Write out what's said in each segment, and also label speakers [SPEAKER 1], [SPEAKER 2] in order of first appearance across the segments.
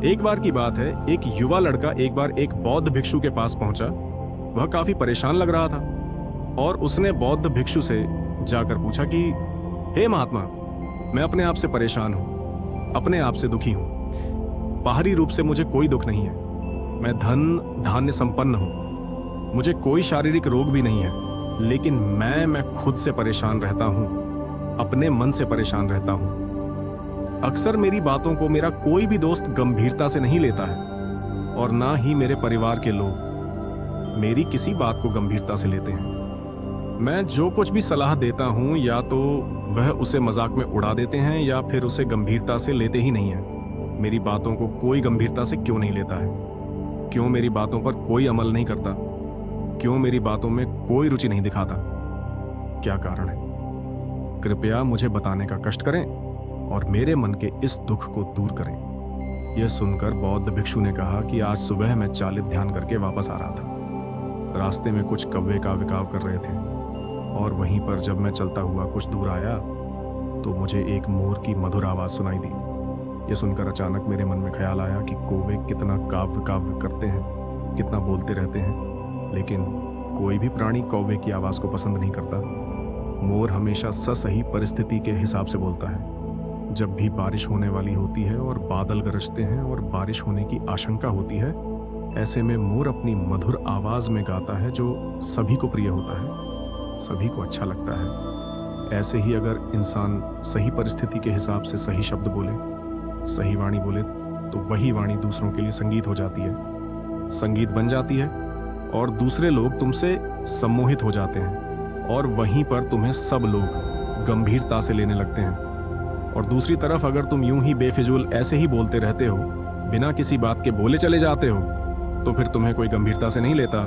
[SPEAKER 1] एक बार की बात है, एक युवा लड़का एक बार एक बौद्ध भिक्षु के पास पहुंचा। वह काफी परेशान लग रहा था और उसने बौद्ध भिक्षु से जाकर पूछा कि हे महात्मा, मैं अपने आप से परेशान हूं, अपने आप से दुखी हूं। बाहरी रूप से मुझे कोई दुख नहीं है, मैं धन धान्य संपन्न हूं, मुझे कोई शारीरिक रोग भी नहीं है, लेकिन मैं खुद से परेशान रहता हूं, अपने मन से परेशान रहता हूं। अक्सर मेरी बातों को मेरा कोई भी दोस्त गंभीरता से नहीं लेता है और ना ही मेरे परिवार के लोग मेरी किसी बात को गंभीरता से लेते हैं। मैं जो कुछ भी सलाह देता हूं या तो वह उसे मजाक में उड़ा देते हैं या फिर उसे गंभीरता से लेते ही नहीं है। मेरी बातों को कोई गंभीरता से क्यों नहीं लेता है? क्यों मेरी बातों पर कोई अमल नहीं करता? क्यों मेरी बातों में कोई रुचि नहीं दिखाता? क्या कारण है? कृपया मुझे बताने का कष्ट करें और मेरे मन के इस दुख को दूर करें। यह सुनकर बौद्ध भिक्षु ने कहा कि आज सुबह मैं चालित ध्यान करके वापस आ रहा था। रास्ते में कुछ कौवे काव-काव कर रहे थे और वहीं पर जब मैं चलता हुआ कुछ दूर आया तो मुझे एक मोर की मधुर आवाज सुनाई दी। यह सुनकर अचानक मेरे मन में ख्याल आया कि कौवे कितना काव्य करते हैं, कितना बोलते रहते हैं, लेकिन कोई भी प्राणी कौवे की आवाज को पसंद नहीं करता। मोर हमेशा सही परिस्थिति के हिसाब से बोलता है। जब भी बारिश होने वाली होती है और बादल गरजते हैं और बारिश होने की आशंका होती है, ऐसे में मोर अपनी मधुर आवाज में गाता है जो सभी को प्रिय होता है, सभी को अच्छा लगता है। ऐसे ही अगर इंसान सही परिस्थिति के हिसाब से सही शब्द बोले, सही वाणी बोले, तो वही वाणी दूसरों के लिए संगीत हो जाती है, संगीत बन जाती है और दूसरे लोग तुमसे सम्मोहित हो जाते हैं और वहीं पर तुम्हें सब लोग गंभीरता से लेने लगते हैं। और दूसरी तरफ अगर तुम यूं ही बेफिजूल ऐसे ही बोलते रहते हो, बिना किसी बात के बोले चले जाते हो, तो फिर तुम्हें कोई गंभीरता से नहीं लेता।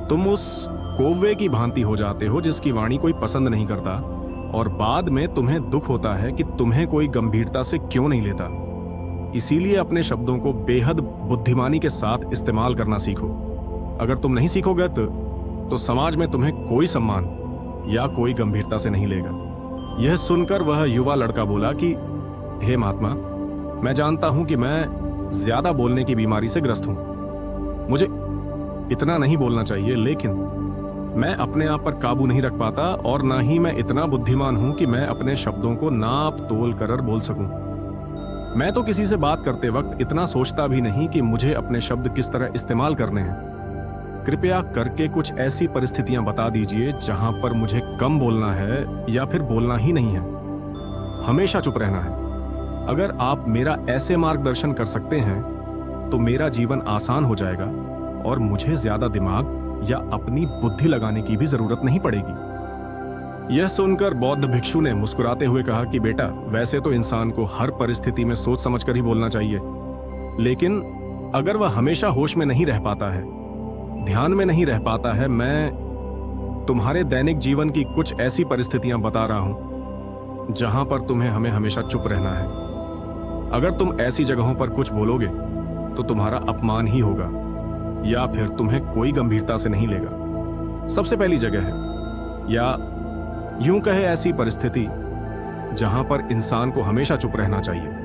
[SPEAKER 1] तुम उस कौवे की भांति हो जाते हो जिसकी वाणी कोई पसंद नहीं करता और बाद में तुम्हें दुख होता है कि तुम्हें कोई गंभीरता से क्यों नहीं लेता। इसीलिए अपने शब्दों को बेहद बुद्धिमानी के साथ इस्तेमाल करना सीखो। अगर तुम नहीं सीखोगे तो समाज में तुम्हें कोई सम्मान या कोई गंभीरता से नहीं लेगा। यह सुनकर वह युवा लड़का बोला कि हे महात्मा, मैं जानता हूं कि मैं ज्यादा बोलने की बीमारी से ग्रस्त हूं, मुझे इतना नहीं बोलना चाहिए, लेकिन मैं अपने आप पर काबू नहीं रख पाता और ना ही मैं इतना बुद्धिमान हूं कि मैं अपने शब्दों को नाप तोल कर बोल सकूं। मैं तो किसी से बात करते वक्त इतना सोचता भी नहीं कि मुझे अपने शब्द किस तरह इस्तेमाल करने हैं। कृपया करके कुछ ऐसी परिस्थितियां बता दीजिए जहां पर मुझे कम बोलना है या फिर बोलना ही नहीं है, हमेशा चुप रहना है। अगर आप मेरा ऐसे मार्गदर्शन कर सकते हैं तो मेरा जीवन आसान हो जाएगा और मुझे ज्यादा दिमाग या अपनी बुद्धि लगाने की भी जरूरत नहीं पड़ेगी। यह सुनकर बौद्ध भिक्षु ने मुस्कुराते हुए कहा कि बेटा, वैसे तो इंसान को हर परिस्थिति में सोच समझकर ही बोलना चाहिए, लेकिन अगर वह हमेशा होश में नहीं रह पाता है, ध्यान में नहीं रह पाता है, मैं तुम्हारे दैनिक जीवन की कुछ ऐसी परिस्थितियां बता रहा हूं जहां पर तुम्हें हमें हमेशा चुप रहना है। अगर तुम ऐसी जगहों पर कुछ बोलोगे तो तुम्हारा अपमान ही होगा या फिर तुम्हें कोई गंभीरता से नहीं लेगा। सबसे पहली जगह है, या यूं कहे ऐसी परिस्थिति जहां पर इंसान को हमेशा चुप रहना चाहिए,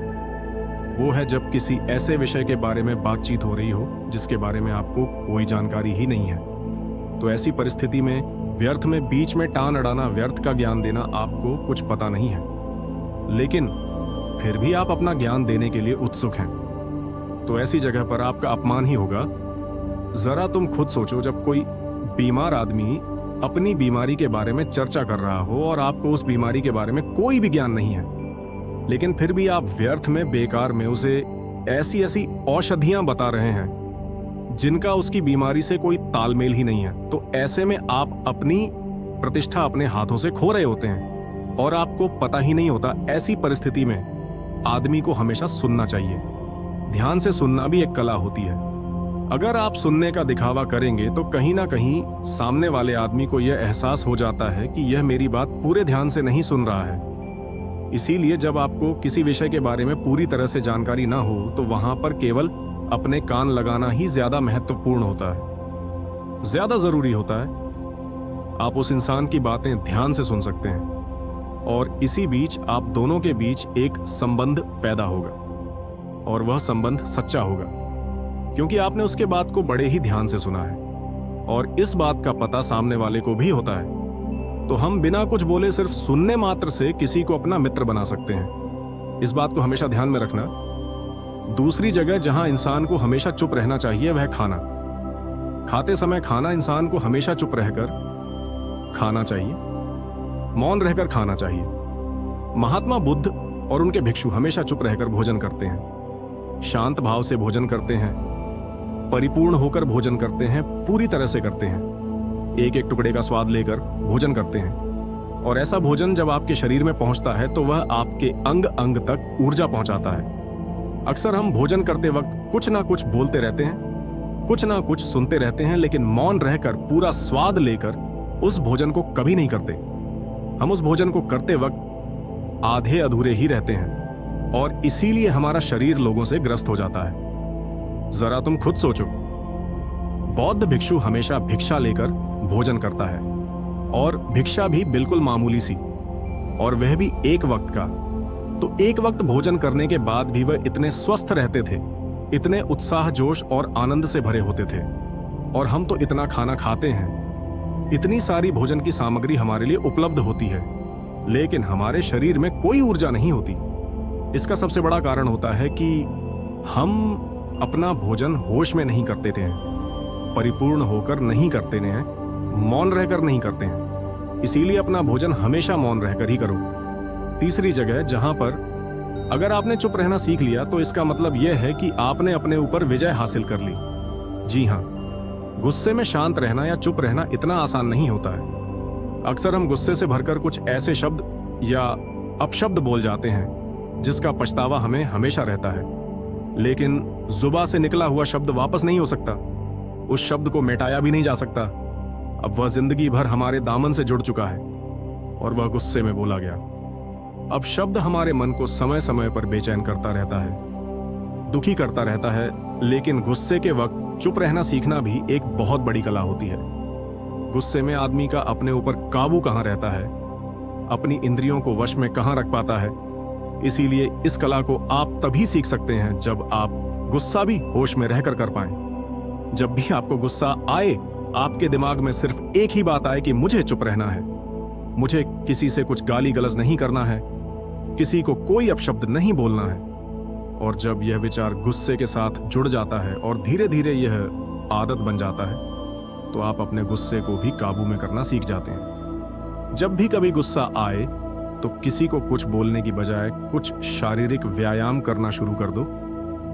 [SPEAKER 1] वो है जब किसी ऐसे विषय के बारे में बातचीत हो रही हो जिसके बारे में आपको कोई जानकारी ही नहीं है। तो ऐसी परिस्थिति में व्यर्थ में बीच में टान अड़ाना, व्यर्थ का ज्ञान देना आपको कुछ पता नहीं है, लेकिन फिर भी आप अपना ज्ञान देने के लिए उत्सुक हैं, तो ऐसी जगह पर आपका अपमान ही होगा। जरा तुम खुद सोचो, जब कोई बीमार आदमी अपनी बीमारी के बारे में चर्चा कर रहा हो और आपको उस बीमारी के बारे में कोई भी ज्ञान नहीं है, लेकिन फिर भी आप व्यर्थ में बेकार में उसे ऐसी ऐसी औषधियां बता रहे हैं जिनका उसकी बीमारी से कोई तालमेल ही नहीं है, तो ऐसे में आप अपनी प्रतिष्ठा अपने हाथों से खो रहे होते हैं और आपको पता ही नहीं होता। ऐसी परिस्थिति में आदमी को हमेशा सुनना चाहिए। ध्यान से सुनना भी एक कला होती है। अगर आप सुनने का दिखावा करेंगे तो कहीं ना कहीं सामने वाले आदमी को यह एहसास हो जाता है कि यह मेरी बात पूरे ध्यान से नहीं सुन रहा है। इसीलिए जब आपको किसी विषय के बारे में पूरी तरह से जानकारी ना हो तो वहां पर केवल अपने कान लगाना ही ज्यादा महत्वपूर्ण होता है, ज्यादा जरूरी होता है। आप उस इंसान की बातें ध्यान से सुन सकते हैं और इसी बीच आप दोनों के बीच एक संबंध पैदा होगा। और वह संबंध सच्चा होगा, क्योंकि आपने उसके बात को बड़े ही ध्यान से सुना है और इस बात का पता सामने वाले को भी होता है। तो हम बिना कुछ बोले सिर्फ सुनने मात्र से किसी को अपना मित्र बना सकते हैं। इस बात को हमेशा ध्यान में रखना। दूसरी जगह जहां इंसान को हमेशा चुप रहना चाहिए वह खाना। खाते समय खाना इंसान को हमेशा चुप रहकर खाना चाहिए, मौन रहकर खाना चाहिए। महात्मा बुद्ध और उनके भिक्षु हमेशा चुप रहकर भोजन करते हैं, शांत भाव से भोजन करते हैं, परिपूर्ण होकर भोजन करते हैं, पूरी तरह से करते हैं, एक एक टुकड़े का स्वाद लेकर भोजन करते हैं। और ऐसा भोजन जब आपके शरीर में पहुंचता है तो वह आपके अंग अंग तक ऊर्जा पहुंचाता है। अक्सर हम भोजन करते वक्त कुछ ना कुछ बोलते रहते हैं, कुछ ना कुछ सुनते रहते हैं, लेकिन मौन रहकर पूरा स्वाद लेकर उस भोजन को कभी नहीं करते। हम उस भोजन को करते वक्त आधे अधूरे ही रहते हैं और इसीलिए हमारा शरीर लोगों से ग्रस्त हो जाता है। जरा तुम खुद सोचो, बौद्ध भिक्षु हमेशा भिक्षा लेकर भोजन करता है और भिक्षा भी बिल्कुल मामूली सी, और वह भी एक वक्त का। तो एक वक्त भोजन करने के बाद भी वह इतने स्वस्थ रहते थे, इतने उत्साह जोश और आनंद से भरे होते थे। और हम तो इतना खाना खाते हैं, इतनी सारी भोजन की सामग्री हमारे लिए उपलब्ध होती है, लेकिन हमारे शरीर में कोई ऊर्जा नहीं होती। इसका सबसे बड़ा कारण होता है कि हम अपना भोजन होश में नहीं करते थे, परिपूर्ण होकर नहीं करते हैं, मौन रहकर नहीं करते हैं। इसीलिए अपना भोजन हमेशा मौन रहकर ही करो। तीसरी जगह जहां पर अगर आपने चुप रहना सीख लिया तो इसका मतलब यह है कि आपने अपने ऊपर विजय हासिल कर ली। जी हां, गुस्से में शांत रहना या चुप रहना इतना आसान नहीं होता है। अक्सर हम गुस्से से भरकर कुछ ऐसे शब्द या अपशब्द बोल जाते हैं जिसका पछतावा हमें हमेशा रहता है, लेकिन जुबान से निकला हुआ शब्द वापस नहीं हो सकता, उस शब्द को मिटाया भी नहीं जा सकता। अब वह जिंदगी भर हमारे दामन से जुड़ चुका है और वह गुस्से में बोला गया। अब शब्द हमारे मन को समय समय पर बेचैन करता रहता है, दुखी करता रहता है, लेकिन गुस्से के वक्त चुप रहना सीखना भी एक बहुत बड़ी कला होती है। गुस्से में आदमी का अपने ऊपर काबू कहां रहता है, अपनी इंद्रियों को वश में कहां रख पाता है। इसीलिए इस कला को आप तभी सीख सकते हैं जब आप गुस्सा भी होश में रहकर कर पाएं। जब भी आपको गुस्सा आए, आपके दिमाग में सिर्फ एक ही बात आए कि मुझे चुप रहना है, मुझे किसी से कुछ गाली गलौज नहीं करना है, किसी को कोई अपशब्द नहीं बोलना है। और जब यह विचार गुस्से के साथ जुड़ जाता है और धीरे धीरे यह आदत बन जाता है, तो आप अपने गुस्से को भी काबू में करना सीख जाते हैं। जब भी कभी गुस्सा आए तो किसी को कुछ बोलने की बजाय कुछ शारीरिक व्यायाम करना शुरू कर दो।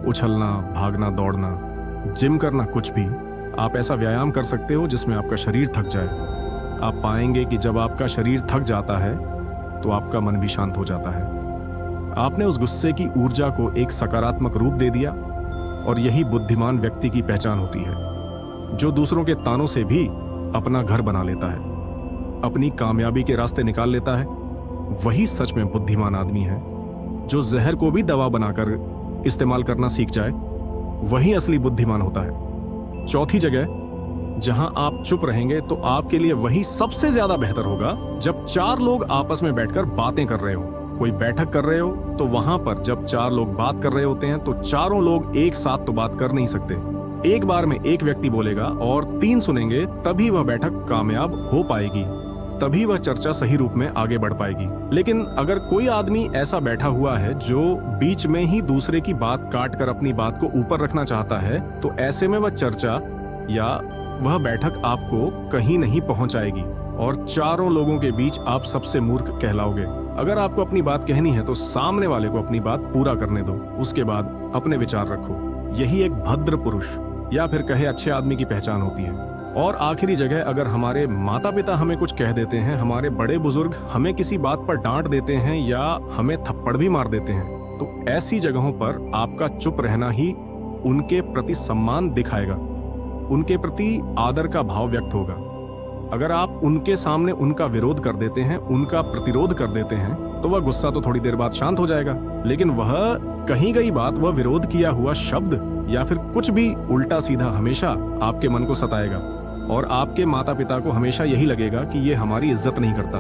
[SPEAKER 1] उछलना, भागना, दौड़ना, जिम करना, कुछ भी। आप ऐसा व्यायाम कर सकते हो जिसमें आपका शरीर थक जाए। आप पाएंगे कि जब आपका शरीर थक जाता है तो आपका मन भी शांत हो जाता है। आपने उस गुस्से की ऊर्जा को एक सकारात्मक रूप दे दिया, और यही बुद्धिमान व्यक्ति की पहचान होती है, जो दूसरों के तानों से भी अपना घर बना लेता है, अपनी कामयाबी के रास्ते निकाल लेता है। वही सच में बुद्धिमान आदमी है। जो जहर को भी दवा बनाकर इस्तेमाल करना सीख जाए, वही असली बुद्धिमान होता है। चौथी जगह जहां आप चुप रहेंगे तो आपके लिए वही सबसे ज्यादा बेहतर होगा जब चार लोग आपस में बैठकर बातें कर रहे हो। कोई बैठक कर रहे हो तो वहां पर जब चार लोग बात कर रहे होते हैं तो चारों लोग एक साथ तो बात कर नहीं सकते। एक बार में एक व्यक्ति बोलेगा और तीन सुनेंगे, तभी वह बैठक कामयाब हो पाएगी, तभी वह चर्चा सही रूप में आगे बढ़ पाएगी। लेकिन अगर कोई आदमी ऐसा बैठा हुआ है जो बीच में ही दूसरे की बात काट कर अपनी बात को ऊपर रखना चाहता है, तो ऐसे में वह चर्चा या वह बैठक आपको कहीं नहीं पहुंचाएगी और चारों लोगों के बीच आप सबसे मूर्ख कहलाओगे। अगर आपको अपनी बात कहनी है तो सामने वाले को अपनी बात पूरा करने दो, उसके बाद अपने विचार रखो। यही एक भद्र पुरुष या फिर कहे अच्छे आदमी की पहचान होती है। और आखिरी जगह, अगर हमारे माता पिता हमें कुछ कह देते हैं, हमारे बड़े बुजुर्ग हमें किसी बात पर डांट देते हैं या हमें थप्पड़ भी मार देते हैं, तो ऐसी जगहों पर आपका चुप रहना ही उनके प्रति सम्मान दिखाएगा, उनके प्रति आदर का भाव व्यक्त होगा। अगर आप उनके सामने उनका विरोध कर देते हैं, उनका प्रतिरोध कर देते हैं, तो वह गुस्सा तो थोड़ी देर बाद शांत हो जाएगा, लेकिन वह कही गई बात, वह विरोध किया हुआ शब्द या फिर कुछ भी उल्टा सीधा हमेशा आपके मन को सताएगा। और आपके माता पिता को हमेशा यही लगेगा कि ये हमारी इज्जत नहीं करता,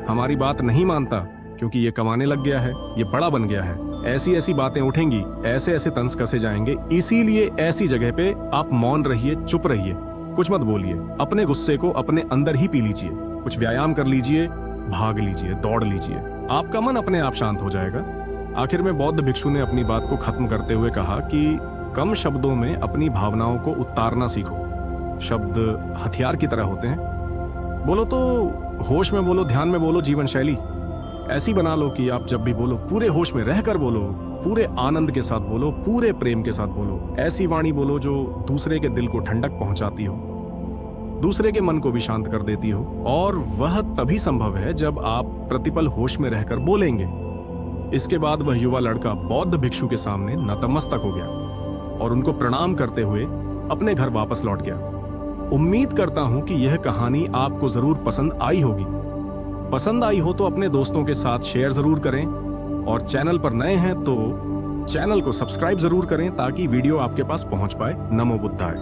[SPEAKER 1] हमारी बात नहीं मानता, क्योंकि ये कमाने लग गया है, ये बड़ा बन गया है। ऐसी ऐसी बातें उठेंगी, ऐसे ऐसे तंज कसे जाएंगे। इसीलिए ऐसी जगह पे आप मौन रहिए, चुप रहिए, कुछ मत बोलिए। अपने गुस्से को अपने अंदर ही पी लीजिए, कुछ व्यायाम कर लीजिए, भाग लीजिए, दौड़ लीजिए, आपका मन अपने आप शांत हो जाएगा। आखिर में बौद्ध भिक्षु ने अपनी बात को खत्म करते हुए कहा कि कम शब्दों में अपनी भावनाओं को उतारना सीखो। शब्द हथियार की तरह होते हैं। बोलो तो होश में बोलो, ध्यान में बोलो, जीवन शैली ऐसी बना लो कि आप जब भी बोलो पूरे होश में रहकर बोलो, पूरे आनंद के साथ बोलो, पूरे प्रेम के साथ बोलो। ऐसी वाणी बोलो जो दूसरे के दिल को ठंडक पहुंचाती हो, दूसरे के मन को भी शांत कर देती हो। और वह तभी संभव है जब आप प्रतिपल होश में रहकर बोलेंगे। इसके बाद वह युवा लड़का बौद्ध भिक्षु के सामने नतमस्तक हो गया और उनको प्रणाम करते हुए अपने घर वापस लौट गया। उम्मीद करता हूं कि यह कहानी आपको जरूर पसंद आई होगी। पसंद आई हो तो अपने दोस्तों के साथ शेयर जरूर करें, और चैनल पर नए हैं तो चैनल को सब्सक्राइब जरूर करें ताकि वीडियो आपके पास पहुंच पाए। नमो बुद्धाय।